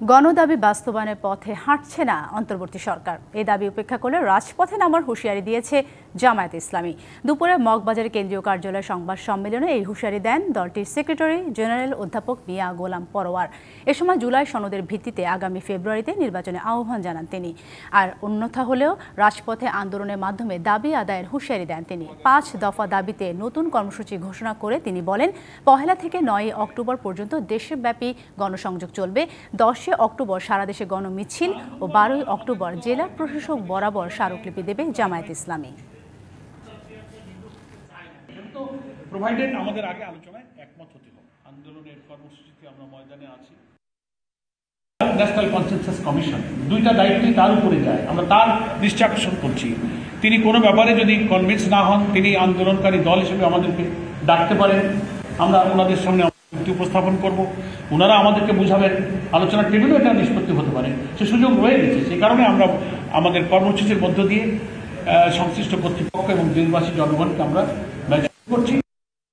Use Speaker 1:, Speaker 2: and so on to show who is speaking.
Speaker 1: গণদাবি বাস্তবায়নের পথে হাঁটছে না অন্তর্বর্তী সরকার। এই দাবি উপেক্ষা করে রাজপথে নামার হুঁশিয়ারি দিয়েছে জামায়াতে ইসলামী। দুপুরে মগবাজার কেন্দ্রীয় কার্যালয়ে সংবাদ সম্মেলনে এই হুঁশিয়ারি দেন দলটির সেক্রেটারি জেনারেল অধ্যাপক মিয়া গোলাম পরোয়ার। এ সময় জুলাই সনদের ভিত্তিতে আগামী ফেব্রুয়ারিতে নির্বাচনে আহ্বান জানান তিনি। আর অন্যথা হলেও রাজপথে আন্দোলনের মাধ্যমে দাবি আদায়ের হুঁশিয়ারি দেন তিনি। 5 দফা দাবিতে নতুন কর্মসূচি ঘোষণা করে তিনি বলেন, 1 থেকে 9 অক্টোবর পর্যন্ত দেশব্যাপী গণসংযোগ চলবে। 10 অক্টোবর সারা দেশে গণমিছিল ও 12 অক্টোবর জেলা প্রশাসক বরাবর স্মারকলিপি দেবে জামায়াতে ইসলামী।
Speaker 2: প্রোভাইডেড আমাদের আগে আলোচনায় একমত হতে হবে। আন্দোলনের কর্মসূচিতে আমরা ময়দানে আছি। ন্যাশনাল কনসেনসাস কমিশন দুইটা দায়িত্বই তার উপরে যায়, আমরা তার দৃষ্টি আকর্ষণ করছি। তিনি কোনো ব্যাপারে যদি কনভিন্স না হন, তিনি আন্দোলনকারী দল হিসেবে আমাদেরকে ডাকতে পারেন, আমরা ওনাদের সামনে উপস্থাপন করব, ওনারা আমাদেরকে বুঝাবেন, আলোচনার টেবিলেও এটা নিষ্পত্তি হতে পারে, সে সুযোগ রয়ে গেছে। সেই কারণে আমরা আমাদের কর্মসূচির মধ্য দিয়ে সংশ্লিষ্ট কর্তৃপক্ষ এবং দেশবাসী জনগণকে আমরা করছি।